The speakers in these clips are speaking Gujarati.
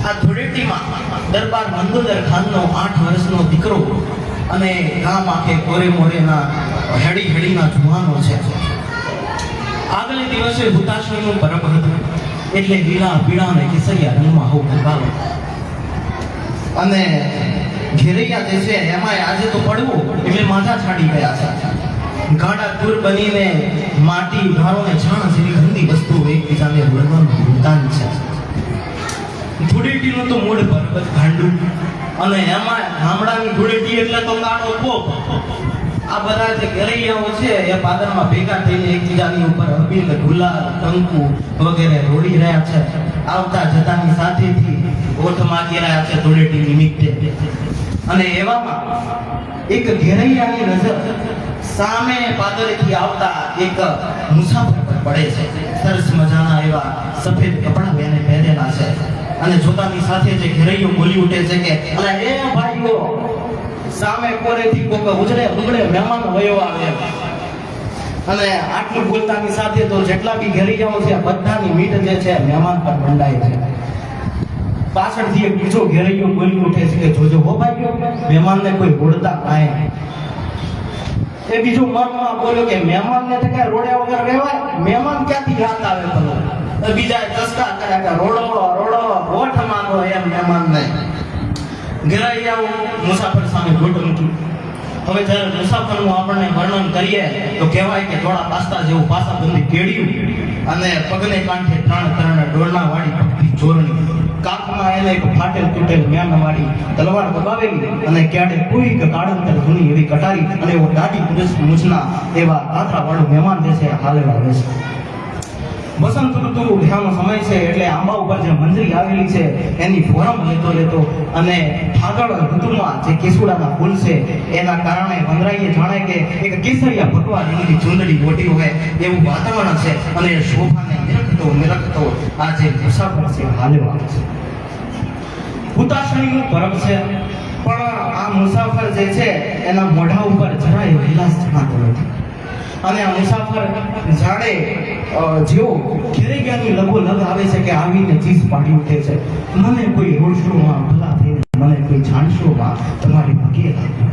આ ધૂળેટીમાં દરબાર મંદોદર ખાનનો 8 વર્ષનો દીકરો અને ગામ આખે કોરે મોરેના હેડીના જુવાનો છે. આગલે દિવસે હુતાશણીનું પરબ હતું એટલે લીલા પીળા અને કેસરિયા રંગમાં હોવ ભરગાલો અને ઘેરૈયા જે છે એમાં આજે તો પડવું એટલે માથા છાડી ગયા છે. ગાડા દૂર બનીને માટી ભારો ને છાણ જેવી ગંદી વસ્તુઓ એકબીજાને વળવાનું ભૂલતા છે. ધૂળેટીનું તો મૂળ પર્વત ગાંડું અને એમાં ગામડાની ધૂળેટી એટલે તો કાળો પોપ. આ બધા જે ઘેરૈયાઓ છે એ પાદરમાં ભેગા થઈને એકબીજાની ઉપર અબીલ ગુલાલ કંકુ વગેરે રોડી રહ્યા છે. આવતા જતાની સાથેથી ઓઠ માગી રહ્યા છે ધૂળેટી નિમિત્તે. અને એવામાં એક ઘેરૈયાની નજર સામે પાદરેથી આવતા એક મુસાફર પર પડે છે. સરસ મજાના એવા સફેદ કપડાં એને પહેરેલા છે અને જોતાની સાથે જે ઘેરૈયો બોલી ઉઠે છે કે અલા એ ભાઈઓ સામે કોરેથી કોક ઉજળે મહેમાન વયો આવે. અને આટલું બોલતાની સાથે તો જેટલા બી ઘેરૈયાઓ છે બધાની મીટ જે છે મહેમાન પર મંડાય છે. પાછળથી એક બીજો ઘેરૈયો બોલી ઉઠે છે કે જોજો હો ભાઈઓ મહેમાનને કોઈ રોડતા કાંઈ. એ બીજો મનમાં બોલ્યો કે મહેમાનને તો કઈ રોડ્યા વગર રહેવાય, મહેમાન ક્યાંથી હાથ આવે ભલો. બીજા ચસ્કા કર્યા કે રોડો ઓઠ માંગો એમ મહેમાનને. ઘેરૈયાઓ મુસાફર સામે ઘોટ મૂકી. હવે જ્યારે મુસાફરનું આપણને વર્ણન કરીએ તો કહેવાય કે થોડા પાસ્તા જેવું પાસાબંધી કેળ્યું અને પગને કાંઠે ત્રણ ડોરણા વાળી પગથી ચોરણી, કાકમાં એને એક ફાટેલ તૂટેલ મ્યાન વાળી તલવાર દબાવેલી અને ક્યાડે કોઈ કાળંતર જૂની એવી કટારી અને એવો દાઢી મૂછના એવા આથરા વાળું મહેમાન જે છે હાલેલા રહે છે. વસંત ઋતુ નો સમય છે એટલે આંબા ઉપર જે મંજરી આવેલી છે એની ફોરમ લેતો અને ફાગણ ઋતુમાં જે કેસુડાના ફૂલ છે એના કારણે વંદરાઈએ જાણે કે એક કેસરિયા ભગવા રંગની ચૂંદડી ઓઢી હોય એવું વાતાવરણ છે. અને શોભાને નિરખતો આ જે મુસાફર છે હાલેવા છે. હુતાશણીનું પરબ છે પણ આ મુસાફર જે છે એના મોઢા ઉપર જરાય વિલાસ જણાતો નથી. અને આ મુસાફર જાણે જેવો ઘેરૈયાની લગોલગ આવે છે કે આવીને ચીસ પાડી ઉઠે છે. મને કોઈ રોડશોમાં ભલા થઈને મને કોઈ જાણશોમાં તમારી ભગીએ લાગ્યું.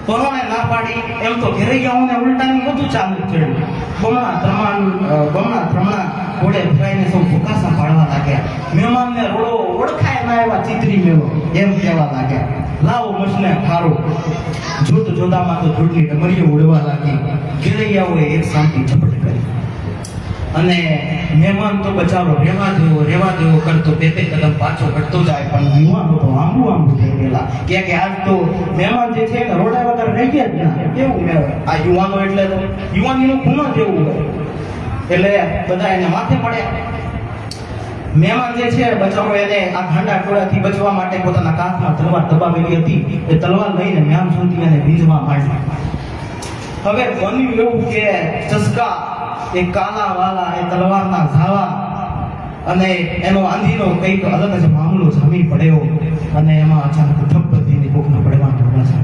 પરોણે ના પાડી એમ તો ઘેરૈયાઓને ઉલટાની બધું ચાલુ ચડ્યું. બમણા ત્રમણા ઘોડે ભરાઈને સૌ ભૂકાસા પાડવા લાગ્યા. મહેમાનને રોડો ઓળખાય ના એવા ચિતરી મેળો એમ કહેવા લાગ્યા. લાવો મસને ખારો. જોતામાં તો ધૂળની ડમરીઓ ઉડવા લાગી. ઘેરૈયાઓએ એક શાંતિ ઝપટ કરી અને મહેમાન તો બચારો રેવા દેવો કરતો બે કદમ પાછો હટતો જાય. પણ યુવાનો તો આંબુ થઈ ગયેલા કે આજ તો મહેમાન જે છે ને રોડા વગર રહી ગયા જ ના. કેવું આ યુવાનો એટલે યુવાનીનું ખૂણો જેવું હોય એટલે બધા એને માથે પડે. મહેમાન જે છે બચારો એને આ ગાંડા ટોળાથી બચવા માટે પોતાના કાંધમાં તલવાર દબાવેલી હતી. એ તલવાર લઈને મ્યામ સુધી એને બીજવા માંડી. હવે બન્યું એવું કે ચસ્કા એ કાલા વાલા એ તલવારના ઝાવા અને એનો આંધીનો કંઈક અલગ જ મામલો જામી પડ્યો. અને એમાં અચાનક ધબધબીને કોકના પડવાનું છે.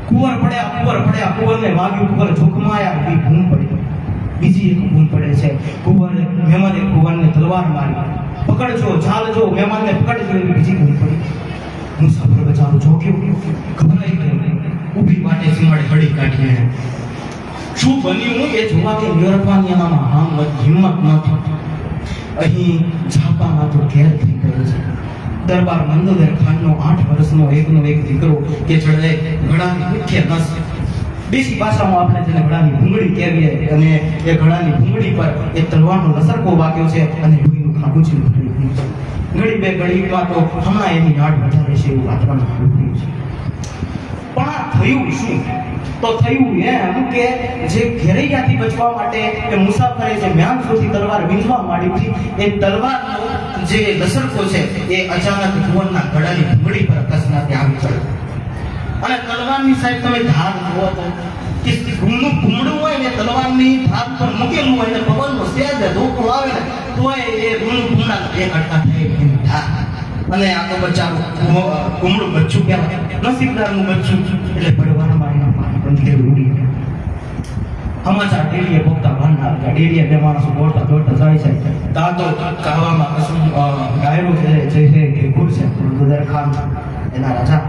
કુંવર પડ્યા કુંવરને વાગ્યું. કુંવર જોખમાયા એ ભૂમ પડી. બીજી એક ભૂમ પડે છે. મહેમાને કુંવરને તલવાર મારી. પકડજો ઝાલજો મહેમાનને પકડજો એવી બીજી ભૂમ પડી. મુસાફર બચારો જોગ્યો ઘબરાઈ ગયો. ઊભી વાટે સીમાડે હળી કાઢી. શું બન્યું એ જોવા કે નિરખવાની એનામાં હિંમત નથી. અહીં ઝાપામાં તો ઘેર થઈ ગયો છે. દરબાર મંદોદર ખાનનો 8 વર્ષનો એકનો એક દીકરો કે ચડે ઘડાની મુખ્ય નસ. દેશી ભાષામાં આપણે જેને ઘડાની ભૂંગળી કહેવીએ અને એ ઘડાની ભૂંગળી પર એ તલવારનો લસરકો વાગ્યો છે અને લોહીનું ખાડું છે. ઘડી બે ઘડીમાં તો હમણાં એની યાદ વધારે છે એવું વાતાવરણ થયું છે. પણ આ થયું શું? તો થયું એમ કે જે ઘેરૈયાથી બચવા માટે એ મુસાફરે જે મ્યાન સુધી તલવાર વીંધવા માંડી હતી એ તલવારનો જે લસરકો છે એ અચાનક કુંવરના ગળાની ભૂંગળી પર અકસ્માતે આવી ચડ્યો. અને તલવારની સાહેબ તમે ધાર જુઓ તો કે ઘૂમડું હોય ને તલવારની ધાર પર મૂકેલું હોય ને પવનનો સહેજ ધોકો આવે ને તો એ ઘૂમડા એક અટકા થાય ધાર. અને આ તો બચારું ઘૂમડું બચ્ચું કહેવાય, નસીબદારનું બચ્ચું એટલે પડવાના એના પાણી બંધ ઉડી. સમાચાર ડેરીએ પોગતા ભાનના આવ્યા. ડેરીએ બે માણસો દોડતા દોડતા જાય છે. દાદો કહેવામાં કશું ગાયરું છે કે ગુર છે મંદુદર ખાન એના રાજા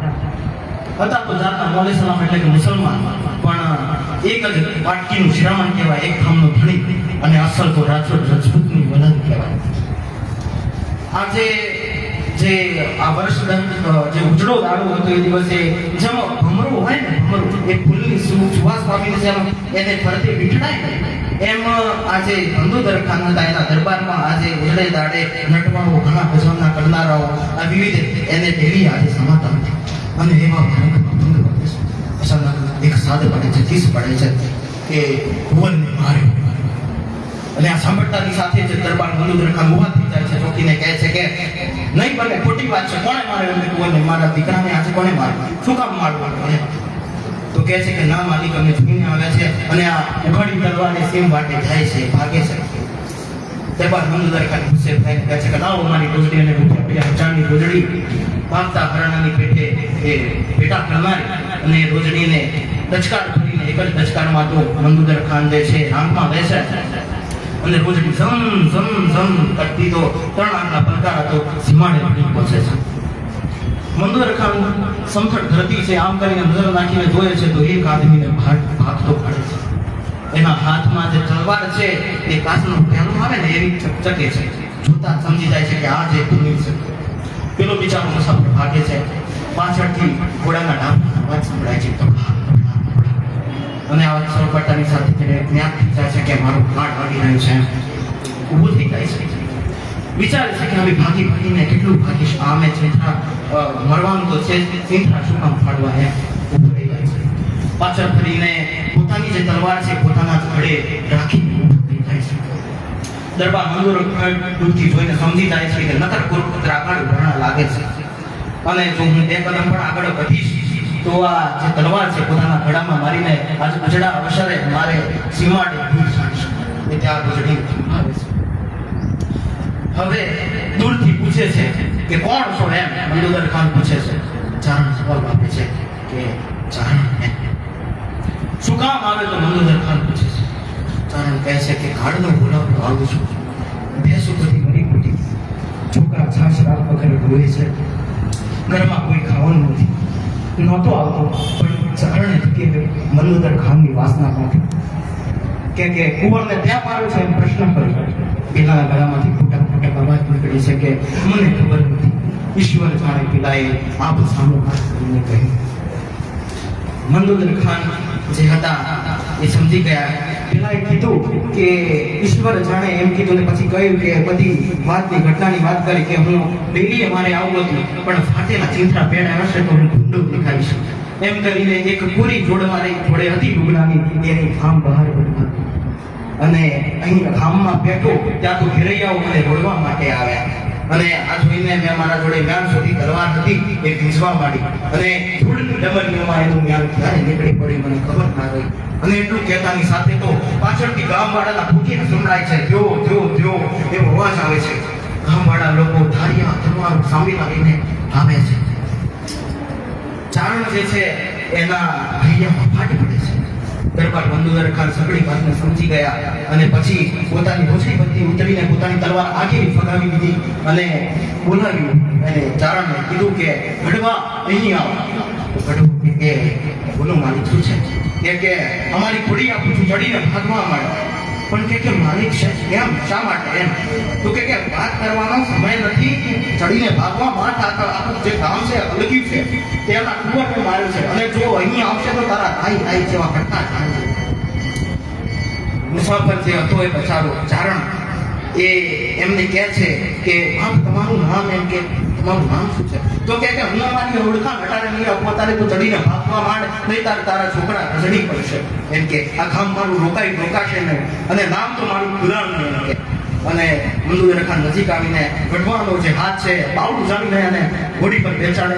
હતા તો જાતના મોલે સલામ એટલે કે મુસલમાન, પણ એક જ પાટકીનું શિરામણ કહેવાય, એક ખામનો ધણી, અને અસલ તો રાજપૂતની વલણ કહેવાય. આજે જે આ વર્ષ જે ઉજળો દાડો હતો એ દિવસે જેમ ભમરું હોય ને, ભમરું એ ફૂલની સુવાસ પામીને જેમ એને ફરતે વીંટળાય એમ આજે મંદુદર ખાન હતા એના દરબારમાં આજે ઉજળે દાડે નટવાઓ ઘણા ભજવના કરનારાઓ આ વિવિધ એને ડેલી આજે સમાતા હતા. અને એવા અચાનક એક સાદ પડે છે, ચીસ પડે છે કે ભુવનને માર્યો. અને આ સાંભળતાની સાથે જ દરબાર મંદુદર ખાન ઉભા થઈ જાય છે, ચોકીને કહે છે કે નહીં બને, ખોટી વાત છે, કોણે માર્યો? ભુવનને, મારા દીકરાને આજે કોણે માર્યો? શું કામ મારવું? તો કહે છે કે ના માલિક, અમે જોઈને આવ્યા છે. અને આ ઉઘાડી તલવારને સીમ વાટે જાય છે, ભાગે છે. દરબાર મંદુદર ખાન ગુસ્સે થઈને કહે છે કે લાવો મારી રોજડી અને રૂપિયા ચાંદની રોજડી. ભાગતા હરણાની પેટે એ પેટા કરનારી અને રોજડીને દચકાર કરીને એક જ દચકારમાં તો મંદુદર ખાન જે છે આંખમાં બેસે અને રોજડી ઝમ ઝમ ઝમ કરતી તો 3 આંખના પલકારા તો સીમાડે પડી પહોંચે છે. મંદુદર ખાન સમથળ ધરતી છે આમ કરીને નજર નાખીને જોયે છે તો એક આદમીને ભાગતો પડે છે. એના હાથમાં જે તલવાર છે એ કાચનો પેલો આવે ને એવી ચકચકે છે. જોતા સમજી જાય છે કે આ જે ભૂમિ છે. પેલો બિચારો મુસાફર ભાગે છે. પાછળથી ઘોડાના ડાબના અવાજ સંભળાય છે, અને આવાજ સરપટાની સાથે તેને જ્ઞાન થઈ જાય છે કે મારું પ્રાણ વાગી રહ્યું છે. ઊભું થઈ જાય છે, વિચારે છે કે હવે ભાગી ભાગીને કેટલું ભાગીશ, આમે ચિંતા મરવાનું તો છે, ચિંતા શું કામ ફાડવા? એમ ઊભું થઈ જાય છે. પાછળ ફરીને પોતાની જે તલવાર છે પોતાના જ ઘડે રાખીને ઊભું થઈ જાય છે. દરબાર મંદુદર દૂરથી જોઈને સમજી જાય છે કે નકર કુરપુત્ર આગળ ભરણા લાગે છે, અને જો હું 2 કદમ પણ આગળ વધીશ તો આ જે તલવાર છે પોતાના ગળામાં મારીને આજે ઉજળા અવસરે મારે સીમાડે દૂર છાડીશ. એ ત્યાં ગુજડી આવે છે. હવે દૂરથી પૂછે છે કે કોણ છો? એમ મંદુદર ખાન પૂછે છે. ચારણ જવાબ આપે છે કે ચારણ. શું કામ આવે તો મંદુદર ખાન પૂછે છે. ચારણ કહે છે કે ગાડનો બોલાવતો આવું છું, ભેંસો બધી મરી કૂટી, છોકરા છાશ રાત વગર રોવે છે, ઘરમાં કોઈ ખાવાનું નથી. નહોતો આવતો પણ ચારણે કે મંદુદર ખાનની વાસના પહોંચી કે કુંવરને ત્યાં માર્યો છે એમ પ્રશ્ન કર્યો. પેલાના ગળામાંથી ફૂટક અવાજ નીકળી છે કે મને ખબર નથી, ઈશ્વર જાણે. પેલાએ આપ સામો હાથ કરીને કહ્યું. મંદુદર ખાન જે હતા એ સમજી ગયા. પેલાએ કીધું કે ઈશ્વર જાણે એમ કીધું ને પછી કહ્યું કે બધી વાતની ઘટનાની વાત કરી કે હું ડેલીએ મારે આવું હતું પણ ફાટેલા ચિંથરા પેડા હશે તો હું ઢૂંઢું દેખાઈશ. એમ કરીને એક પૂરી જોડે હતી ડુગલાની, એની ખામ બહાર પડવા અને અહીં ખામમાં બેઠો ત્યાં તો ઘેરૈયાઓ મને રોડવા માટે આવ્યા. અને આ જોઈને મેં મારા જોડે જ્ઞાન સુધી તલવાર હતી એ ભીંસવા માંડી, અને ધૂળની ડમરીઓમાં એનું જ્ઞાન ક્યારે નીકળી પડ્યું મને ખબર ના રહી. અને એટલું કહેતાની સાથે તો પાછળથી ગામવાળાના ભૂકીને સંભળાય છે, જો જો જો એવો અવાજ આવે છે. ગામવાળા લોકો ધારિયા તલવાર સામીલા લઈને આવે છે. ચારણ જે છે એના હૈયામાં ફાટી પડે છે. દરબાર મંદુદર ખાન સગળી વાતને સમજી ગયા અને પછી પોતાની ભોસડી પરથી ઉતરીને પોતાની તલવાર આગળ ફગાવી દીધી અને બોલાવ્યું. અને ચારણને કીધું કે ગઢવા અહીં આવો. ગઢવું કે બોલો માલિક શું છે? કે અમારી ઘોડી આપું છું ચડીને ભાગવા માંડે. પણ કે માલિક છે કેમ, શા માટે? એમ તો કે વાત કરવાનો સમય નથી, ચડીને ભાગવા માટે આખું જે ગામ છે અલગ્યું છે તેના કુંવરને માર્યું છે, અને જો અહીં આવશે તો તારા ભાઈ જેવા ઘટના જાણશે. મુસાફર જે હતો એ બચારો ચારણ એ એમને કહે છે કે આમ તમારું નામ? એમ કે તમારું નામ શું છે? તો કે હું અમારી ઓળખાણ ઘટાડે નહીં આપવા, તારે તું ચડીને ભાગવા માંડ, નહીં તારા છોકરા રજડી પડશે. એમ કે આ ગામ મારું રોકાશે નહીં, અને નામ તો મારું પુરાણ નહીં. એમ કે અને મંદુદર ખાન નજીક આવીને ગઢવાનો જે હાથ છે બાવડું જાણીને અને ઘોડી પર બેસાડે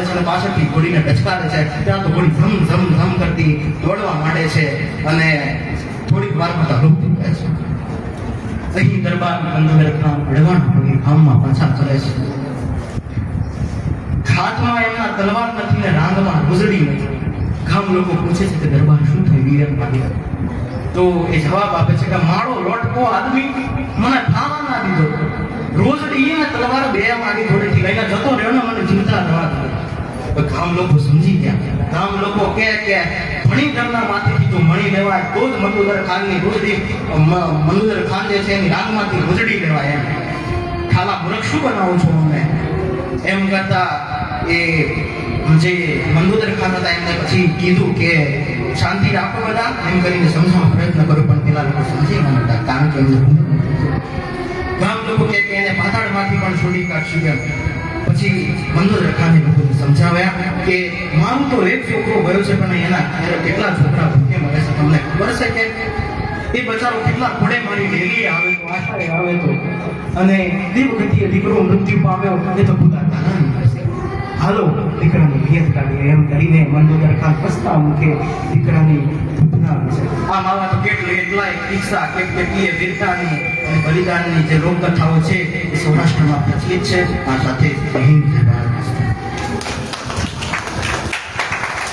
છે અને પાછળથી ઘોડીને ડચકારે છે. ત્યાં તો ઘોડી ધમ ધમ ધમ કરતી દોડવા માંડે છે અને થોડીક વારમાં તો લુપ્ત થાય છે. અહીં દરબાર મંદુદર ખાન અડવાણ ગામમાં પાછા ચલે છે. હાથમાં એમના તલવાર નથી ને રાંગમાં રોજડી નથી. ગામ લોકો પૂછે છે કે દરબાર શું થયું? વીર ભાગ્યા તો એ જવાબ આપે છે કે મારો લોટકો આદમી મને ખાવા ના દીધો, રોજ એને તલવાર બે મારી જોડેથી લઈને જતો રહ્યો ને મને ચિંતા થવા દીધો. ગામ લોકો સમજી ગયા. ગામ લોકો કે ભણી જમના માથેથી જો મણી લેવાય તો જ મનુદર ખાનની રોજડી મનુદર ખાન જે છે એની રાગમાંથી રોજડી લેવાય. એમ ખાલા મૂર્ખ શું બનાવો છો અમને એમ કરતા એ જે મનુદર ખાન હતા એમને પછી કીધું કે શાંતિ રાખો બધા એમ કરીને સમજાવવાનો પ્રયત્ન કર્યો, પણ પેલા લોકો સમજી ન હતા કારણ કે એમને ગામ લોકો કે એને પાતાળમાંથી પણ છોડી કાઢશું. એમ પછી મનુદર ખાને લોકોને સમજાવ્યા કે મારું તો એક છોકરો ગયો છે પણ એના કેટલા છોકરા ભૂખે મળે છે તમને ખબર છે કે એ બચારો કેટલા ઘોડે મારી ડેલી આવે તો આશાએ આવે તો અને દીવગતિએ દીકરો મૃત્યુ પામ્યો એ તો ભૂલાતા નહીં. હાલો દીકરાની ભેદ કાઢીએ એમ કરીને મનુદર ખાન પસ્તા મુખે દીકરાની ભૂખનાવે છે. આ માવા તો કેટલાય કિસ્સા કેટલીય વીરતાની અને બલિદાનની જે લોકકથાઓ છે એ સૌરાષ્ટ્રમાં પ્રચલિત છે. આ સાથે હિન્દ